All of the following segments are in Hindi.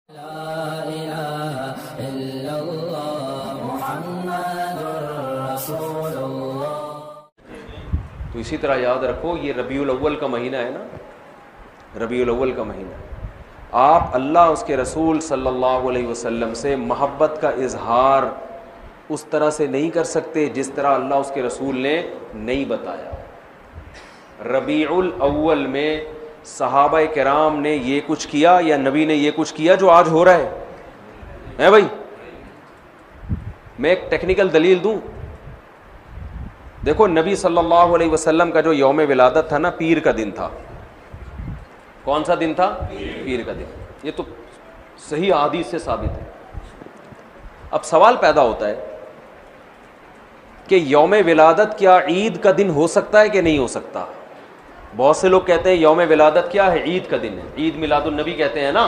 तो इसी तरह याद रखो, ये रबीउल अव्वल का महीना है ना, रबीउल अव्वल का महीना, आप अल्लाह उसके रसूल सल्लल्लाहु अलैहि वसल्लम से मोहब्बत का इजहार उस तरह से नहीं कर सकते जिस तरह अल्लाह उसके रसूल ने नहीं बताया। रबीउल अव्वल में सहाबा किराम ने ये कुछ किया या नबी ने ये कुछ किया जो आज हो रहा है भाई? मैं एक टेक्निकल दलील दूं। देखो, नबी सल्लल्लाहु अलैहि वसल्लम का जो यौम विलादत था ना, पीर का दिन था। कौन सा दिन था? पीर का दिन। ये तो सही हदीस से साबित है। अब सवाल पैदा होता है कि यौम विलादत क्या ईद का दिन हो सकता है कि नहीं हो सकता? बहुत से लोग कहते हैं यौम विलादत क्या है? ईद का दिन है, ईद मिलादुन नबी कहते हैं ना।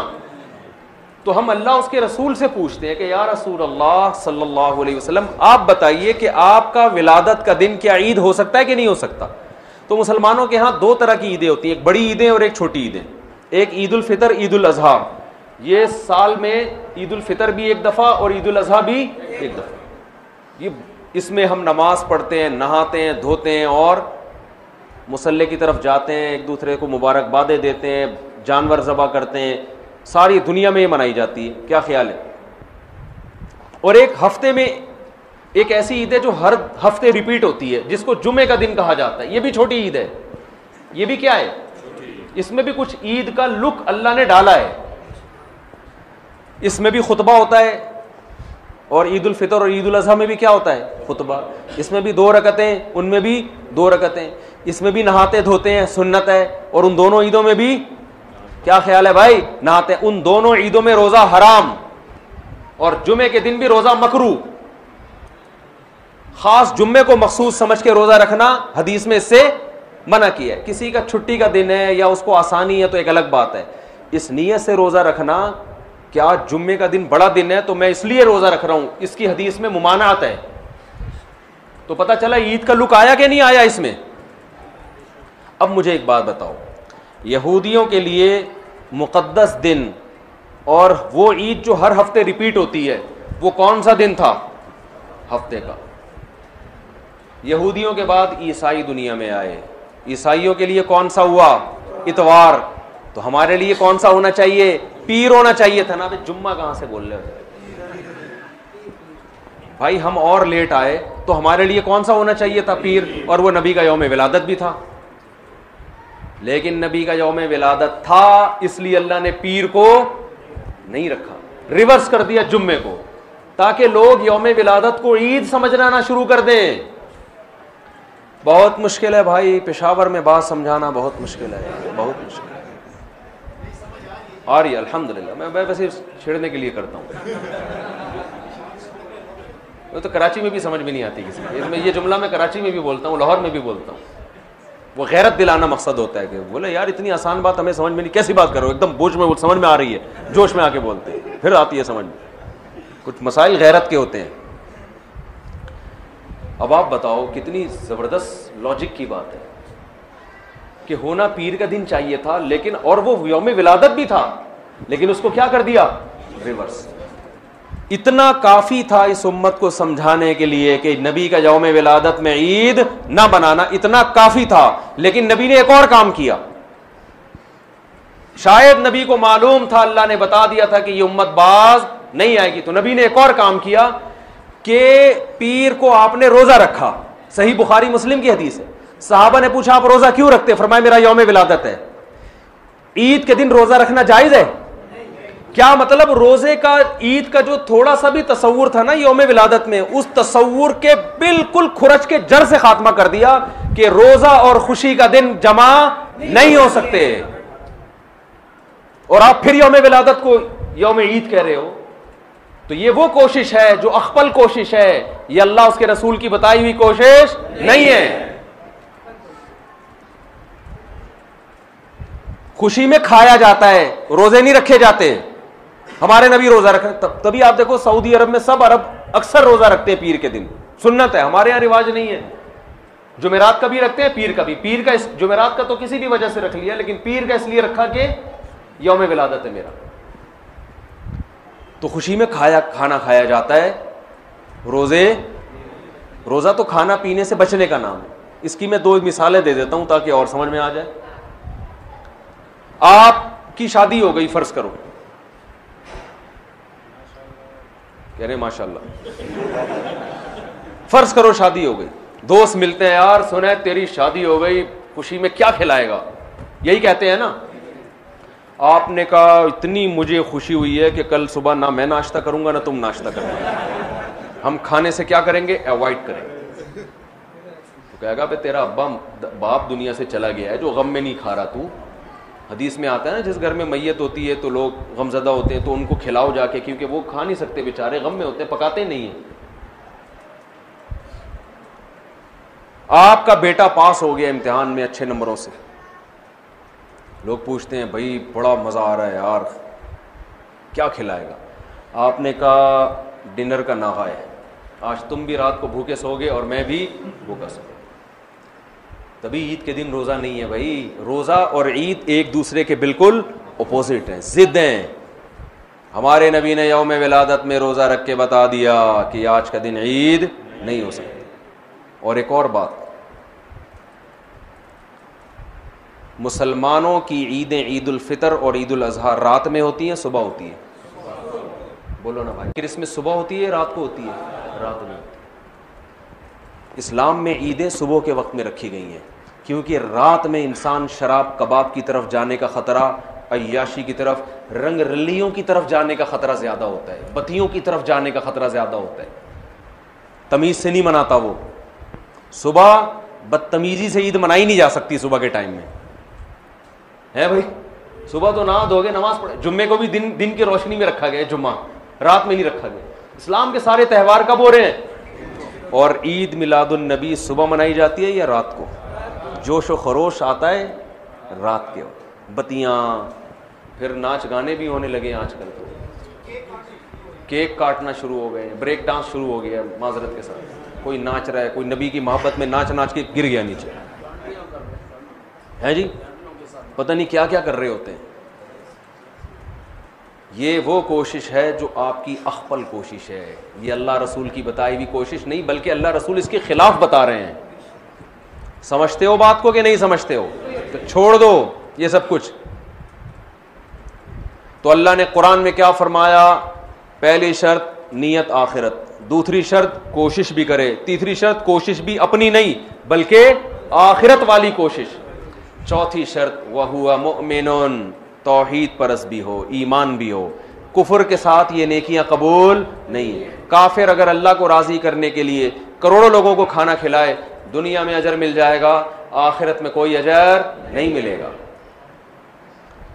तो हम अल्लाह उसके रसूल से पूछते हैं कि या रसूल अल्लाह सल्लल्लाहु अलैहि वसल्लम, आप बताइए कि आपका विलादत का दिन क्या ईद हो सकता है कि नहीं हो सकता? तो मुसलमानों के यहाँ दो तरह की ईदें होती हैं, एक बड़ी ईदें और एक छोटी ईदें। एक ईद उल फितर, ईद उल अजहा। ये साल में ईद उल फितर भी एक दफ़ा और ईद उल अजहा भी एक दफ़ा। ये इसमें हम नमाज पढ़ते हैं, नहाते हैं, धोते हैं और मुसल्ले की तरफ जाते हैं, एक दूसरे को मुबारकबादें देते हैं, जानवर ज़बह करते हैं। सारी दुनिया में ये मनाई जाती है। क्या ख्याल है? और एक हफ्ते में एक ऐसी ईद है जो हर हफ्ते रिपीट होती है, जिसको जुमे का दिन कहा जाता है। ये भी छोटी ईद है। ये भी क्या है? इसमें भी कुछ ईद का लुक अल्लाह ने डाला है। इसमें भी खुतबा होता है और ईद उल फितर और ईद उल अजहा में भी क्या होता है? खुतबा। इसमें भी 2 रकतें, उनमें भी 2 रकतें। इसमें भी नहाते धोते हैं, सुन्नत है। और उन दोनों ईदों में भी क्या ख्याल है भाई? नहाते। उन दोनों ईदों में रोजा हराम और जुमे के दिन भी रोजा मकरू। खास जुम्मे को मखसूस समझ के रोजा रखना हदीस में इससे मना किया है। किसी का छुट्टी का दिन है या उसको आसानी है तो एक अलग बात है। इस नीयत से रोजा रखना, क्या जुम्मे का दिन बड़ा दिन है तो मैं इसलिए रोजा रख रहा हूं, इसकी हदीस में मुमानात है। तो पता चला ईद का लुक आया कि नहीं आया इसमें। अब मुझे एक बात बताओ, यहूदियों के लिए मुक़द्दस दिन और वो ईद जो हर हफ्ते रिपीट होती है, वो कौन सा दिन था हफ्ते का? यहूदियों के बाद ईसाई दुनिया में आए। ईसाइयों के लिए कौन सा हुआ? इतवार। तो हमारे लिए कौन सा होना चाहिए? पीर होना चाहिए था ना। जुम्मा कहां से बोल रहे हो भाई? हम और लेट आए तो हमारे लिए कौन सा होना चाहिए था? पीर। और वो नबी का यौम विलादत भी था। लेकिन नबी का यौम विलादत था, इसलिए अल्लाह ने पीर को नहीं रखा, रिवर्स कर दिया जुम्मे को, ताकि लोग यौम विलादत को ईद समझना ना शुरू कर दें। बहुत मुश्किल है भाई, पेशावर में बात समझाना बहुत मुश्किल है, बहुत मुश्किल है। आ रही है अल्हम्दुलिल्लाह। मैं वैसे छेड़ने के लिए करता हूँ। वो तो कराची में भी समझ में नहीं आती किसी को। ये जुमला मैं कराची में भी बोलता हूँ, लाहौर में भी बोलता हूँ। वो गैरत दिलाना मकसद होता है कि बोले यार इतनी आसान बात हमें समझ में नहीं, कैसी बात करो, एकदम बोझ में समझ में आ रही है, जोश में आके बोलते हैं, फिर आती है समझ में। कुछ मसाइल गैरत के होते हैं। अब आप बताओ, कितनी ज़बरदस्त लॉजिक की बात है कि होना पीर का दिन चाहिए था, लेकिन और वो यौम विलादत भी था, लेकिन उसको क्या कर दिया? रिवर्स। इतना काफी था इस उम्मत को समझाने के लिए कि नबी का यौम विलादत में ईद ना बनाना, इतना काफी था। लेकिन नबी ने एक और काम किया। शायद नबी को मालूम था, अल्लाह ने बता दिया था कि ये उम्मत बाज नहीं आएगी, तो नबी ने एक और काम किया कि पीर को आपने रोजा रखा। सही बुखारी मुस्लिम की हदीस है। सहाबा ने पूछा आप रोजा क्यों रखते? फरमाया मेरा यौम विलादत है। ईद के दिन रोजा रखना जायज है? क्या मतलब? रोजे का, ईद का जो थोड़ा सा भी तसव्वुर था ना यौम विलादत में, उस तसव्वुर के बिल्कुल खुरच के जड़ से खात्मा कर दिया कि रोजा और खुशी का दिन जमा नहीं हो सकते। और आप फिर यौम विलादत को यौम ईद कह रहे हो। तो ये वो कोशिश है जो अख्पल कोशिश है, ये अल्लाह उसके रसूल की बताई हुई कोशिश नहीं है। खुशी में खाया जाता है, रोजे नहीं रखे जाते। हमारे नबी रोजा रखे, तभी आप देखो सऊदी अरब में सब अरब अक्सर रोजा रखते हैं पीर के दिन, सुन्नत है। हमारे यहां रिवाज नहीं है। जुमेरात का भी रखते हैं, पीर का भी। पीर का, जुमेरात का तो किसी भी वजह से रख लिया, लेकिन पीर का इसलिए रखा कि यौम विलादत है मेरा। तो खुशी में खाना खाया जाता है। रोज़ा तो खाना पीने से बचने का नाम है। इसकी मैं 2 मिसालें दे देता हूं ताकि और समझ में आ जाए। आपकी शादी हो गई, फर्ज करो, कह रहे माशाल्लाह, फर्ज करो शादी हो गई, दोस्त मिलते हैं, यार सुना है तेरी शादी हो गई, खुशी में क्या खिलाएगा, यही कहते हैं ना। आपने कहा इतनी मुझे खुशी हुई है कि कल सुबह ना मैं नाश्ता करूंगा ना तुम नाश्ता करोगे, हम खाने से क्या करेंगे, अवॉइड करेंगे। तो कहेगा भाई तेरा बाप दुनिया से चला गया है जो गम में नहीं खा रहा तू। हदीस में आता है ना, जिस घर में मैयत होती है तो लोग गमजदा होते हैं, तो उनको खिलाओ जाके, क्योंकि वो खा नहीं सकते बेचारे, गम में होते हैं, पकाते नहीं है। आपका बेटा पास हो गया इम्तिहान में अच्छे नंबरों से, लोग पूछते हैं भाई बड़ा मज़ा आ रहा है यार, क्या खिलाएगा। आपने कहा डिनर का नागा है, आज तुम भी रात को भूखे सोगे और मैं भी भूखा सोऊंगा। तभी ईद के दिन रोज़ा नहीं है भाई। रोज़ा और ईद एक दूसरे के बिल्कुल अपोजिट हैं, जिद हैं। हमारे नबी ने यौम विलादत में रोज़ा रख के बता दिया कि आज का दिन ईद नहीं हो सकती। और एक और बात, मुसलमानों की ईदें ईद उल फितर और ईद उल अजहा रात में होती हैं, सुबह होती है? बोलो ना भाई, किसमें सुबह होती है, रात को होती है? रात में। इस्लाम में ईदें सुबह के वक्त में रखी गई हैं, क्योंकि रात में इंसान शराब कबाब की तरफ जाने का ख़तरा, अय्याशी की तरफ, रंग रलियों की तरफ जाने का ख़तरा ज़्यादा होता है, बत्तियों की तरफ जाने का ख़तरा ज़्यादा होता है। तमीज़ से नहीं मनाता वो। सुबह बदतमीज़ी से ईद मनाई नहीं जा सकती सुबह के टाइम में, है भाई। सुबह तो नहा धोगे नमाज पढ़े, जुम्मे को भी दिन की रोशनी में रखा गया है, जुम्मा रात में नहीं रखा गया। इस्लाम के सारे त्यौहार कब हो रहे हैं? और ईद मिलादुन नबी सुबह मनाई जाती है या रात को? जोश व खरोश आता है रात के वक्त, बत्तियाँ, फिर नाच गाने भी होने लगे आजकल, तो केक काटना शुरू हो गए, ब्रेक डांस शुरू हो गया, माजरत के साथ कोई नाच रहा है, कोई नबी की मोहब्बत में नाच नाच के गिर गया नीचे, है जी, पता नहीं क्या क्या कर रहे होते हैं। ये वो कोशिश है जो आपकी अख्पल कोशिश है, ये अल्लाह रसूल की बताई हुई कोशिश नहीं, बल्कि अल्लाह रसूल इसके खिलाफ बता रहे हैं। समझते हो बात को कि नहीं समझते हो? तो छोड़ दो ये सब कुछ। तो अल्लाह ने कुरान में क्या फरमाया? पहली शर्त नियत आखिरत, दूसरी शर्त कोशिश भी करे, तीसरी शर्त कोशिश भी अपनी नहीं बल्कि आखिरत वाली कोशिश, चौथी शर्त वहुवा मुमिनुन, तौहीद परस भी हो, ईमान भी हो। कुफर के साथ ये नेकियां कबूल नहीं है। काफिर अगर अल्लाह को राजी करने के लिए करोड़ों लोगों को खाना खिलाए, दुनिया में अजर मिल जाएगा, आखिरत में कोई अजर नहीं मिलेगा।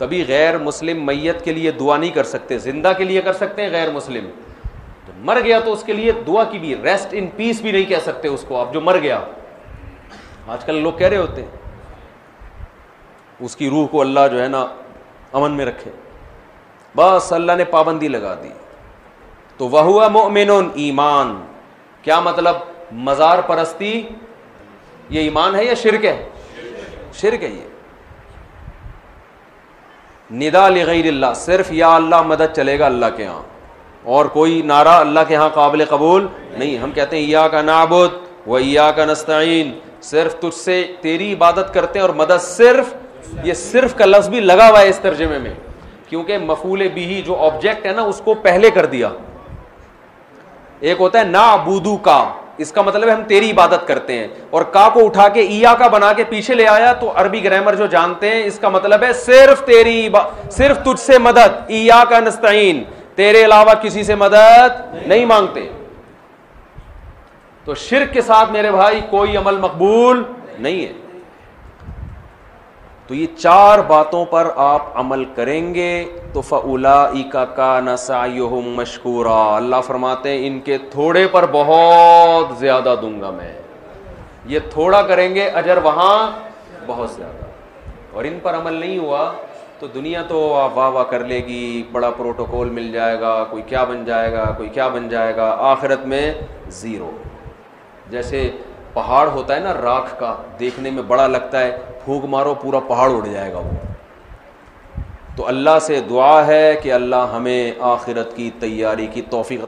तभी गैर मुस्लिम मैयत के लिए दुआ नहीं कर सकते, जिंदा के लिए कर सकते हैं। गैर मुस्लिम तो मर गया तो उसके लिए दुआ की भी, रेस्ट इन पीस भी नहीं कह सकते उसको आप, जो मर गया। आजकल लोग कह रहे होते हैं उसकी रूह को अल्लाह जो है ना अमन में रखे, बस अल्लाह ने पाबंदी लगा दी। तो वहुवा मुमिनुन, ईमान, क्या मतलब? मजार परस्ती ये ईमान है या शिरक है? शिरक है ये। निदा लिगैरिल्लाह, सिर्फ या अल्लाह मदद चलेगा अल्लाह के यहाँ, और कोई नारा अल्लाह के यहाँ काबिल कबूल नहीं। हम कहते हैं इय्याका नाअबुद व इय्याका नस्तईन, सिर्फ तुझसे तेरी इबादत करते हैं और मदद सिर्फ, ये सिर्फ का लफ्ज भी लगा हुआ है इस तर्जुमे में, क्योंकि मफूल बिही जो ऑब्जेक्ट है ना उसको पहले कर दिया। एक होता है नाअबुदू का, इसका मतलब है हम तेरी इबादत करते हैं, और का को उठा के इया का बना के पीछे ले आया, तो अरबी ग्रामर जो जानते हैं इसका मतलब है सिर्फ तेरी, सिर्फ तुझसे मदद, इया का नस्तईन, तेरे अलावा किसी से मदद नहीं मांगते। तो शिर्क के साथ मेरे भाई कोई अमल मकबूल नहीं है। तो ये 4 बातों पर आप अमल करेंगे तो फउलाइका काना सायुहुम मशकूरा, अल्लाह फरमाते हैं इनके थोड़े पर बहुत ज्यादा दूंगा मैं। ये थोड़ा करेंगे अजर वहां बहुत ज्यादा, और इन पर अमल नहीं हुआ तो दुनिया तो आप वाह वाह कर लेगी, बड़ा प्रोटोकॉल मिल जाएगा, कोई क्या बन जाएगा, कोई क्या बन जाएगा, आखिरत में ज़ीरो। जैसे पहाड़ होता है ना राख का, देखने में बड़ा लगता है, फूंक मारो पूरा पहाड़ उड़ जाएगा वो, तो अल्लाह से दुआ है कि अल्लाह हमें आखिरत की तैयारी की तौफीक